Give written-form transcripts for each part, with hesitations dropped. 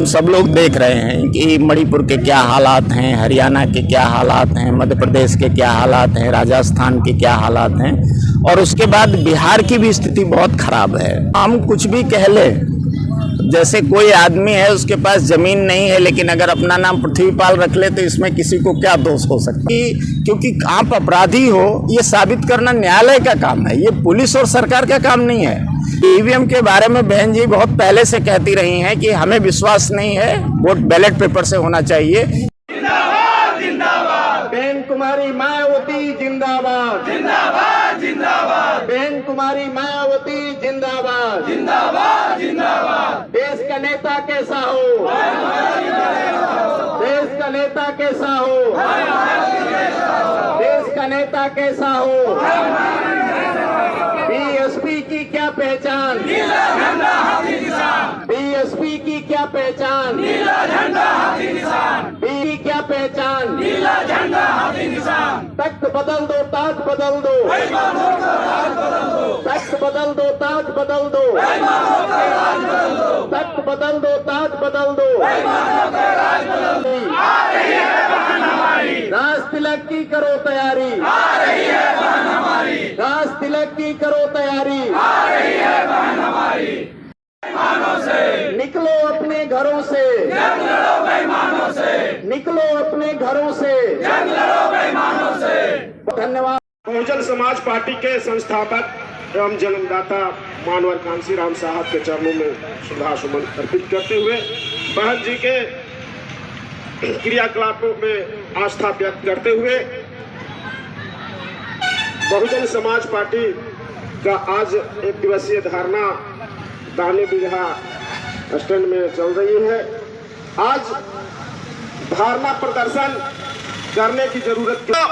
सब लोग देख रहे हैं कि मणिपुर के क्या हालात हैं, हरियाणा के क्या हालात हैं, मध्य प्रदेश के क्या हालात हैं, राजस्थान के क्या हालात हैं, और उसके बाद बिहार की भी स्थिति बहुत खराब है। हम कुछ भी कह लें, जैसे कोई आदमी है उसके पास जमीन नहीं है लेकिन अगर अपना नाम पृथ्वीपाल रख ले तो इसमें किसी को क्या दोष हो सकता है? क्योंकि आप अपराधी हो ये साबित करना न्यायालय का काम है, ये पुलिस और सरकार का काम नहीं है। ईवीएम के बारे में बहन जी बहुत पहले से कहती रही हैं कि हमें विश्वास नहीं है, वोट बैलेट पेपर से होना चाहिए। जिंदाबाद जिंदाबाद बहन कुमारी मायावती जिंदाबाद जिंदाबाद जिंदाबाद बहन कुमारी मायावती जिंदाबाद जिंदाबाद जिंदाबाद देश का नेता कैसा हो, देश का नेता कैसा हो, देश का नेता कैसा हो। बीएसपी की क्या पहचान, नीला झंडा हाथी निशान, बीएसपी की क्या पहचान, नीला झंडा हाथी निशान, बी की क्या पहचान। नीला झंडा हाथी निशान। तख्त बदल दो, ताज बदल दो, बेईमानों का राज बदल दो, तख्त बदल दो, ताज बदल दो, बेईमानों का राज बदल दो, तख्त बदल दो, ताज बदल दो। बेईमानों का राज बदल दो। आ रही है बहन हमारी, राज तिलक की करो तैयारी, आ रही है बहन हमारी, राज तिलक की करो तैयारी। आ रही है बहन हमारी। बेईमानों से निकलो अपने घरों से, जंग लड़ो, बेईमानों से निकलो अपने घरों से। जंग लड़ो, बेईमानों से। धन्यवाद। बहुजन समाज पार्टी के संस्थापक एवं जन्मदाता मानवर कांसी राम साहब के चरणों में श्रद्धा सुमन अर्पित करते हुए बहन जी के क्रियाकलापों में आस्था व्यक्त करते हुए बहुजन समाज पार्टी का आज एक दिवसीय धारणा दाने बिगहा स्टैंड में चल रही है। आज धारणा प्रदर्शन करने की जरूरत क्यों?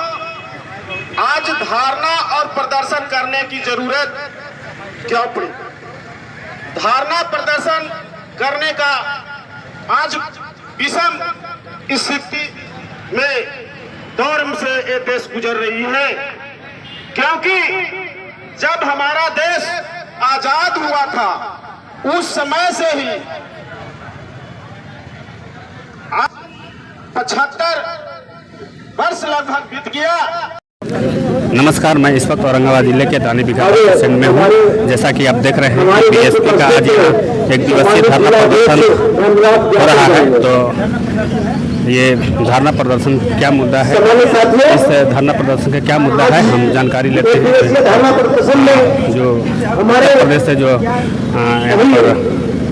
आज धारणा और प्रदर्शन करने की जरूरत क्यों पड़ी? धारणा प्रदर्शन करने का आज विषम स्थिति में दौर से ये देश गुजर रही है, क्योंकि जब हमारा देश आजाद हुआ था उस समय से ही 75 वर्ष लगभग बीत गया। नमस्कार, मैं इस वक्त औरंगाबाद जिले के दाने बिघा स्टैंड में हूँ। जैसा कि आप देख रहे हैं कि बीएसपी का आज यहाँ एक दिवसीय धरना प्रदर्शन हो रहा है। तो ये धरना प्रदर्शन क्या मुद्दा है, इस धरना प्रदर्शन का क्या मुद्दा है, हम जानकारी लेते हैं। जो उत्तर प्रदेश से जो यहाँ पर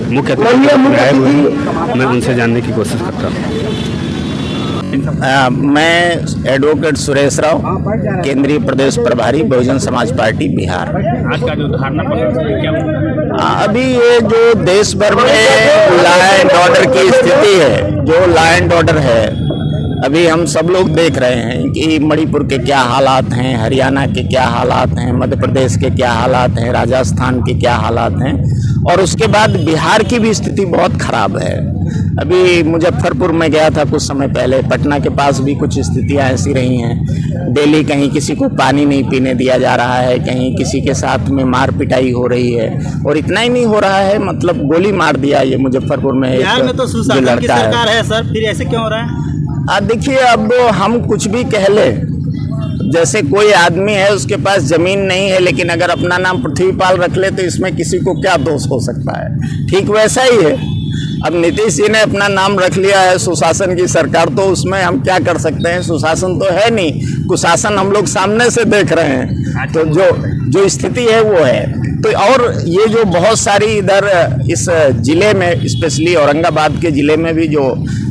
मुख्य अतिथि आए हुए हैं, मैं उनसे जानने की कोशिश करता हूँ। मैं एडवोकेट सुरेश राव, केंद्रीय प्रदेश प्रभारी बहुजन समाज पार्टी बिहार। आज का जो धरना प्रदर्शन क्या अभी ये जो देश भर में लॉ एंड ऑर्डर की स्थिति है, जो लॉ एंड ऑर्डर है, अभी हम सब लोग देख रहे हैं कि मणिपुर के क्या हालात हैं, हरियाणा के क्या हालात हैं, मध्य प्रदेश के क्या हालात हैं, राजस्थान के क्या हालात हैं, और उसके बाद बिहार की भी स्थिति बहुत खराब है। अभी मुजफ्फरपुर में गया था कुछ समय पहले, पटना के पास भी कुछ स्थितियां ऐसी रही हैं। डेली कहीं किसी को पानी नहीं पीने दिया जा रहा है, कहीं किसी के साथ में मार पिटाई हो रही है, और इतना ही नहीं हो रहा है, मतलब गोली मार दिया ये मुजफ्फरपुर में। बिहार में तो सुशासन की सरकार है सर, फिर ऐसे क्यों हो रहा है? देखिए, अब हम कुछ भी कह लें, जैसे कोई आदमी है उसके पास जमीन नहीं है लेकिन अगर अपना नाम पृथ्वीपाल रख ले तो इसमें किसी को क्या दोष हो सकता है? ठीक वैसा ही है। अब नीतीश जी ने अपना नाम रख लिया है सुशासन की सरकार, तो उसमें हम क्या कर सकते हैं? सुशासन तो है नहीं, कुशासन हम लोग सामने से देख रहे हैं। तो जो स्थिति है वो है। तो और ये जो बहुत सारी इधर इस जिले में, स्पेशली औरंगाबाद के जिले में भी जो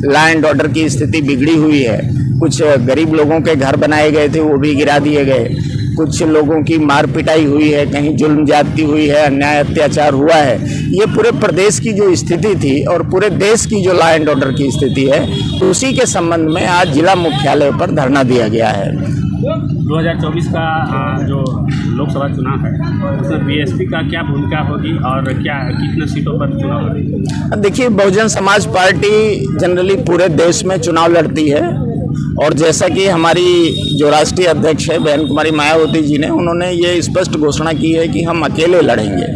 लॉ एंड ऑर्डर की स्थिति बिगड़ी हुई है, कुछ गरीब लोगों के घर बनाए गए थे वो भी गिरा दिए गए, कुछ लोगों की मार पिटाई हुई है, कहीं जुल्म ज्यादती हुई है, अन्याय अत्याचार हुआ है। ये पूरे प्रदेश की जो स्थिति थी और पूरे देश की जो लॉ एंड ऑर्डर की स्थिति है, उसी के संबंध में आज जिला मुख्यालय पर धरना दिया गया है। 2024 का जो लोकसभा चुनाव है उसमें बीएसपी का क्या भूमिका होगी और क्या कितने सीटों पर चुनाव होगी? देखिए, बहुजन समाज पार्टी जनरली पूरे देश में चुनाव लड़ती है, और जैसा कि हमारी जो राष्ट्रीय अध्यक्ष है बहन कुमारी मायावती जी ने, उन्होंने ये स्पष्ट घोषणा की है कि हम अकेले लड़ेंगे।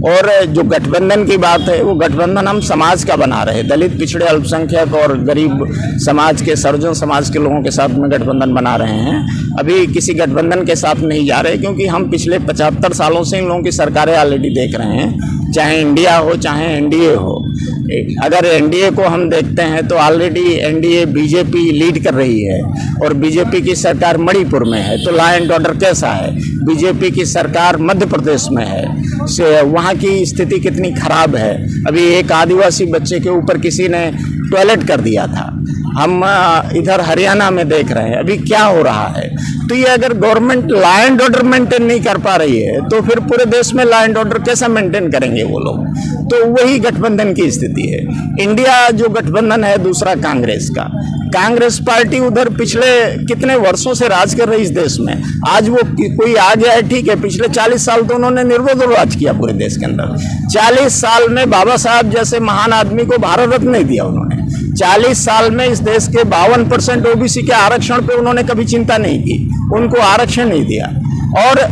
और जो गठबंधन की बात है, वो गठबंधन हम समाज का बना रहे, दलित, पिछड़े, अल्पसंख्यक और गरीब समाज के, सर्वजन समाज के लोगों के साथ में गठबंधन बना रहे हैं। अभी किसी गठबंधन के साथ नहीं जा रहे, क्योंकि हम पिछले 75 सालों से इन लोगों की सरकारें ऑलरेडी देख रहे हैं, चाहे इंडिया हो चाहे एनडीए हो। अगर एनडीए को हम देखते हैं तो ऑलरेडी एनडीए बीजेपी लीड कर रही है, और बीजेपी की सरकार मणिपुर में है, तो लॉ एंड ऑर्डर कैसा है? बीजेपी की सरकार मध्य प्रदेश में है, से वहाँ की स्थिति कितनी खराब है। अभी एक आदिवासी बच्चे के ऊपर किसी ने टॉयलेट कर दिया था। हम इधर हरियाणा में देख रहे हैं अभी क्या हो रहा है। तो ये अगर government law and order maintain नहीं कर पा रही है, तो फिर पूरे देश में लॉ एंड ऑर्डर कैसा मेंटेन करेंगे वो लोग? तो वही गठबंधन की स्थिति है। इंडिया जो गठबंधन है दूसरा कांग्रेस का, कांग्रेस पार्टी उधर पिछले कितने वर्षों से राज कर रही इस देश में। आज वो कोई आ गया है, ठीक है, पिछले 40 साल तो उन्होंने निर्विरोध राज किया पूरे देश के अंदर। 40 साल में बाबा साहब जैसे महान आदमी को भारत रत्न नहीं दिया उन्होंने। 40 साल में इस देश के 52% ओबीसी के आरक्षण पे उन्होंने कभी चिंता नहीं की, उनको आरक्षण नहीं दिया। और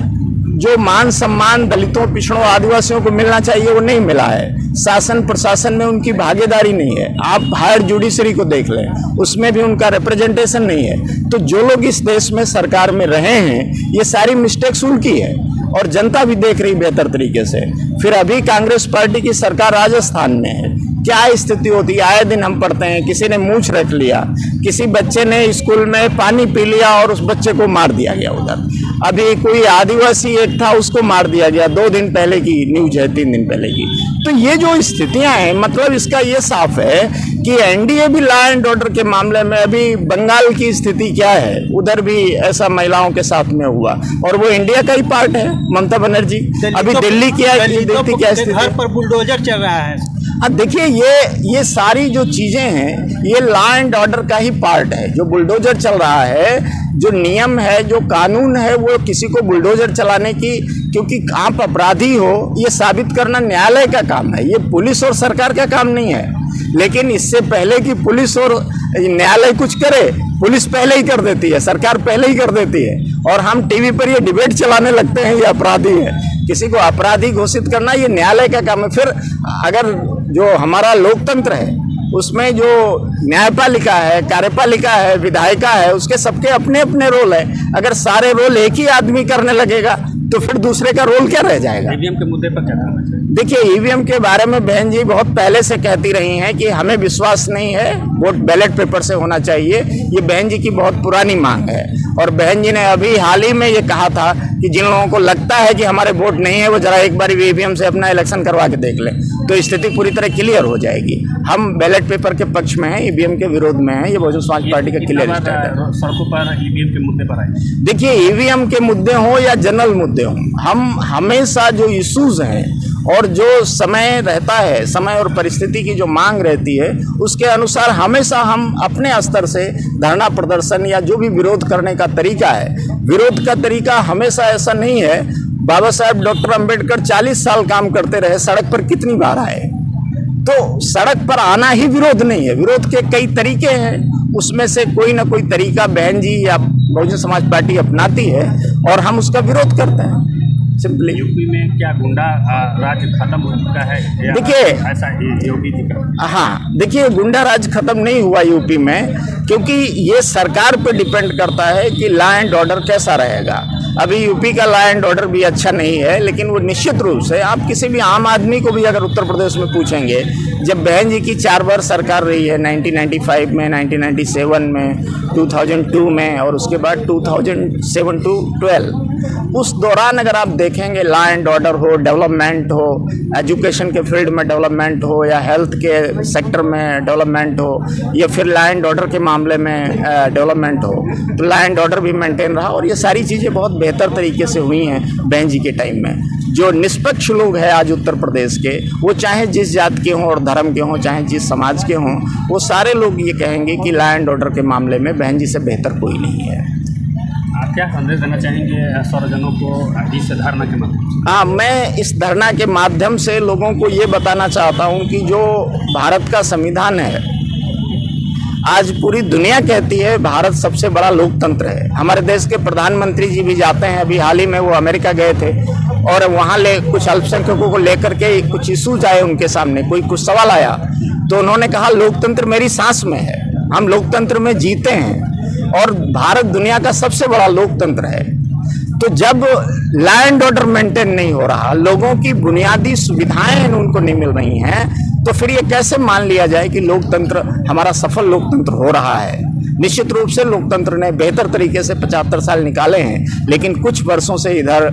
जो मान सम्मान दलितों, पिछड़ों, आदिवासियों को मिलना चाहिए वो नहीं मिला है। शासन प्रशासन में उनकी भागीदारी नहीं है। आप हायर जुडिशरी को देख लें, उसमें भी उनका रिप्रेजेंटेशन नहीं है। तो जो लोग इस देश में सरकार में रहे हैं, ये सारी मिस्टेक्स उनकी है, और जनता भी देख रही बेहतर तरीके से। फिर अभी कांग्रेस पार्टी की सरकार राजस्थान में है, क्या स्थिति होती है आए दिन हम पढ़ते हैं। किसी ने मूंछ रख लिया, किसी बच्चे ने स्कूल में पानी पी लिया और उस बच्चे को मार दिया गया उधर। अभी कोई आदिवासी एक था, उसको मार दिया गया, 2 दिन पहले की न्यूज है, 3 दिन पहले की। तो ये जो स्थितियां हैं, मतलब इसका ये साफ है कि एनडीए भी लॉ एंड ऑर्डर के मामले में, अभी बंगाल की स्थिति क्या है, उधर भी ऐसा महिलाओं के साथ में हुआ, और वो इंडिया का ही पार्ट है, ममता बनर्जी। अभी दिल्ली क्या स्थिति, घर पर बुलडोजर चल रहा है। हाँ देखिए, ये सारी जो चीजें हैं, ये लॉ एंड ऑर्डर का ही पार्ट है। जो बुलडोजर चल रहा है, जो नियम है, जो कानून है, वो किसी को बुलडोजर चलाने की, क्योंकि आप अपराधी हो ये साबित करना न्यायालय का काम है, ये पुलिस और सरकार का काम नहीं है। लेकिन इससे पहले कि पुलिस और न्यायालय कुछ करे, पुलिस पहले ही कर देती है, सरकार पहले ही कर देती है, और हम टीवी पर ये डिबेट चलाने लगते हैं ये अपराधी है। किसी को अपराधी घोषित करना ये न्यायालय का काम है। फिर अगर जो हमारा लोकतंत्र है, उसमें जो न्यायपालिका है, कार्यपालिका है, विधायिका है, उसके सबके अपने अपने रोल है। अगर सारे रोल एक ही आदमी करने लगेगा तो फिर दूसरे का रोल क्या रह जाएगा? ईवीएम के मुद्दे पर क्या कहना चाहिए? देखिए, ईवीएम के बारे में बहन जी बहुत पहले से कहती रही हैं कि हमें विश्वास नहीं है, वोट बैलेट पेपर से होना चाहिए। ये बहन जी की बहुत पुरानी मांग है, और बहन जी ने अभी हाल ही में ये कहा था कि जिन लोगों को लगता है कि हमारे वोट नहीं है, वो जरा एक बार ईवीएम से अपना इलेक्शन करवा के देख ले, तो स्थिति पूरी तरह क्लियर हो जाएगी। हम बैलेट पेपर के पक्ष में हैं, ईवीएम के विरोध में हैं। ये बहुजन समाज पार्टी का क्लियर स्टैंड है। सड़कों पर ईवीएम के मुद्दे पर आए, देखिए, ईवीएम के मुद्दे हों या जनरल मुद्दे हों, हम हमेशा जो इश्यूज हैं और जो समय रहता है, समय और परिस्थिति की जो मांग रहती है, उसके अनुसार हमेशा हम अपने स्तर से धरना प्रदर्शन या जो भी विरोध करने का तरीका है, विरोध का तरीका हमेशा ऐसा नहीं है। बाबा साहब डॉक्टर अंबेडकर 40 साल काम करते रहे, सड़क पर कितनी बार आए? तो सड़क पर आना ही विरोध नहीं है, विरोध के कई तरीके हैं, उसमें से कोई ना कोई तरीका बहन जी या बहुजन समाज पार्टी अपनाती है, और हम उसका विरोध करते हैं। सिंपली यूपी में क्या गुंडा राज खत्म हो चुका है? देखिए, ऐसा योगी जी का, हाँ देखिए, गुंडा राज खत्म नहीं हुआ यूपी में, क्योंकि ये सरकार पे डिपेंड करता है कि लॉ एंड ऑर्डर कैसा रहेगा। अभी यूपी का लॉ एंड ऑर्डर भी अच्छा नहीं है, लेकिन वो निश्चित रूप से आप किसी भी आम आदमी को भी अगर उत्तर प्रदेश में पूछेंगे, जब बहन जी की 4 बार सरकार रही है, 1995 में, 1997 में, 2002 में, और उसके बाद 2007 to 12, उस दौरान अगर आप देखेंगे लॉ एंड ऑर्डर हो, डेवलपमेंट हो, एजुकेशन के फील्ड में डेवलपमेंट हो, या हेल्थ के सेक्टर में डेवलपमेंट हो, या फिर लॉ एंड ऑर्डर के मामले में डेवलपमेंट हो, तो लॉ एंड ऑर्डर भी मेंटेन रहा, और ये सारी चीज़ें बहुत बेहतर तरीके से हुई हैं बहन जी के टाइम में। जो निष्पक्ष लोग हैं आज उत्तर प्रदेश के, वो चाहे जिस जात के हों और धर्म के हों, चाहे जिस समाज के हों, वो सारे लोग ये कहेंगे कि लॉ एंड ऑर्डर के मामले में बहन जी से बेहतर कोई नहीं है। आप क्या संदेश देना चाहेंगे सर्वजनों को इस धरना के माध्यम से? हाँ, मैं इस धरना के माध्यम से लोगों को ये बताना चाहता हूँ कि जो भारत का संविधान है, आज पूरी दुनिया कहती है भारत सबसे बड़ा लोकतंत्र है। हमारे देश के प्रधानमंत्री जी भी जाते हैं, अभी हाल ही में वो अमेरिका गए थे, और वहाँ कुछ अल्पसंख्यकों को लेकर के कुछ इशूज आए उनके सामने, कोई कुछ सवाल आया, तो उन्होंने कहा लोकतंत्र मेरी सांस में है, हम लोकतंत्र में जीते हैं और भारत दुनिया का सबसे बड़ा लोकतंत्र है। तो जब लॉ एंड ऑर्डर मेंटेन नहीं हो रहा, लोगों की बुनियादी सुविधाएं उनको नहीं मिल रही हैं, तो फिर ये कैसे मान लिया जाए कि लोकतंत्र हमारा सफल लोकतंत्र हो रहा है। निश्चित रूप से लोकतंत्र ने बेहतर तरीके से 75 साल निकाले हैं, लेकिन कुछ वर्षों से इधर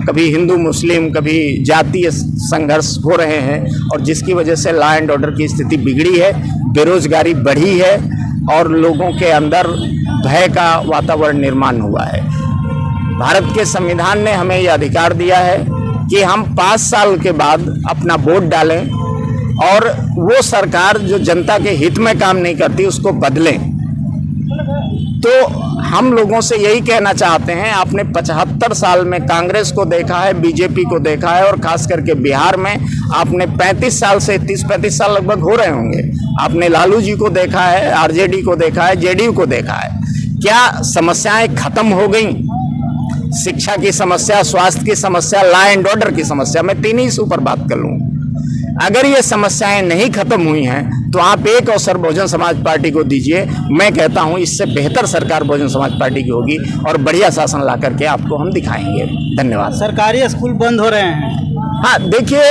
कभी हिंदू मुस्लिम, कभी जातीय संघर्ष हो रहे हैं और जिसकी वजह से लॉ एंड ऑर्डर की स्थिति बिगड़ी है, बेरोजगारी बढ़ी है और लोगों के अंदर भय का वातावरण निर्माण हुआ है। भारत के संविधान ने हमें यह अधिकार दिया है कि हम 5 साल के बाद अपना वोट डालें और वो सरकार जो जनता के हित में काम नहीं करती उसको बदलें। तो हम लोगों से यही कहना चाहते हैं, आपने 75 साल में कांग्रेस को देखा है, बीजेपी को देखा है और खास करके बिहार में आपने 35 साल से 30-35 साल लगभग हो रहे होंगे, आपने लालू जी को देखा है, आरजेडी को देखा है, जेडीयू को देखा है। क्या समस्याएं खत्म हो गई? शिक्षा की समस्या, स्वास्थ्य की समस्या, लॉ एंड ऑर्डर की समस्या, मैं 3 ही ऊपर बात कर लूँ। अगर ये समस्याएं नहीं खत्म हुई हैं तो आप एक अवसर बहुजन समाज पार्टी को दीजिए, मैं कहता हूं इससे बेहतर सरकार बहुजन समाज पार्टी की होगी और बढ़िया शासन ला करके आपको हम दिखाएंगे। धन्यवाद। सरकारी स्कूल बंद हो रहे हैं। हाँ, देखिए,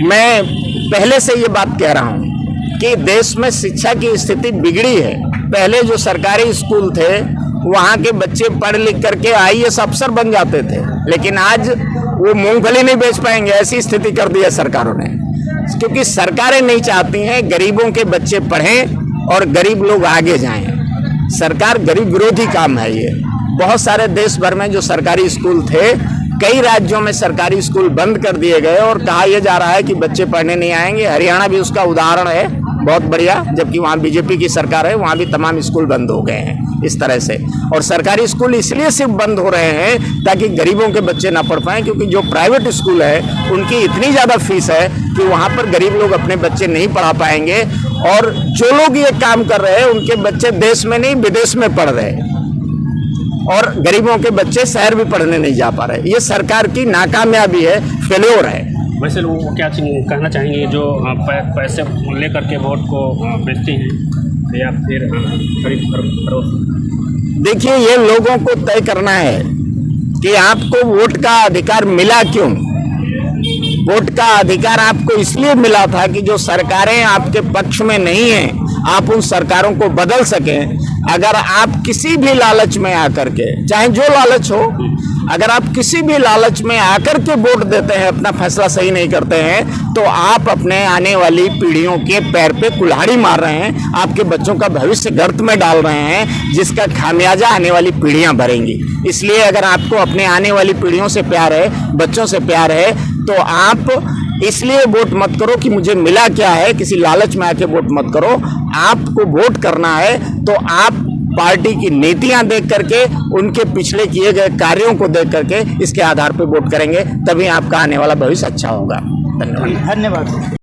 मैं पहले से ये बात कह रहा हूं कि देश में शिक्षा की स्थिति बिगड़ी है। पहले जो सरकारी स्कूल थे वहाँ के बच्चे पढ़ लिख करके IAS अफसर बन जाते थे, लेकिन आज वो मूंगफली नहीं बेच पाएंगे, ऐसी स्थिति कर दी है सरकारों ने। क्योंकि सरकारें नहीं चाहती हैं गरीबों के बच्चे पढ़ें और गरीब लोग आगे जाएं। सरकार गरीब विरोधी काम है ये। बहुत सारे देश भर में जो सरकारी स्कूल थे, कई राज्यों में सरकारी स्कूल बंद कर दिए गए और कहा यह जा रहा है कि बच्चे पढ़ने नहीं आएंगे। हरियाणा भी उसका उदाहरण है, बहुत बढ़िया, जबकि वहाँ बीजेपी की सरकार है, वहाँ भी तमाम स्कूल बंद हो गए हैं इस तरह से। और सरकारी स्कूल इसलिए सिर्फ बंद हो रहे हैं ताकि गरीबों के बच्चे ना पढ़ पाएं, क्योंकि जो प्राइवेट स्कूल है उनकी इतनी ज़्यादा फीस है कि वहाँ पर गरीब लोग अपने बच्चे नहीं पढ़ा पाएंगे। और जो लोग ये काम कर रहे हैं उनके बच्चे देश में नहीं विदेश में पढ़ रहे हैं और गरीबों के बच्चे शहर भी पढ़ने नहीं जा पा रहे। ये सरकार की नाकामयाबी है, फेल्योर है। वैसे लोग क्या कहना चाहेंगे जो पैसे लेकर के वोट को बेचते हैं या फिर खरीद? देखिए, ये लोगों को तय करना है कि आपको वोट का अधिकार मिला क्यों। वोट का अधिकार आपको इसलिए मिला था कि जो सरकारें आपके पक्ष में नहीं हैं, आप उन सरकारों को बदल सकें। अगर आप किसी भी लालच में आकर के, चाहे जो लालच हो, अगर आप किसी भी लालच में आकर के वोट देते हैं, अपना फैसला सही नहीं करते हैं, तो आप अपने आने वाली पीढ़ियों के पैर पे कुल्हाड़ी मार रहे हैं, आपके बच्चों का भविष्य गर्त में डाल रहे हैं, जिसका खामियाजा आने वाली पीढ़ियां भरेंगी। इसलिए अगर आपको अपने आने वाली पीढ़ियों से प्यार है, बच्चों से प्यार है, तो आप इसलिए वोट मत करो कि मुझे मिला क्या है, किसी लालच में आके वोट मत करो। आपको वोट करना है तो आप पार्टी की नीतियां देख करके, उनके पिछले किए गए कार्यों को देख करके इसके आधार पर वोट करेंगे, तभी आपका आने वाला भविष्य अच्छा होगा। धन्यवाद।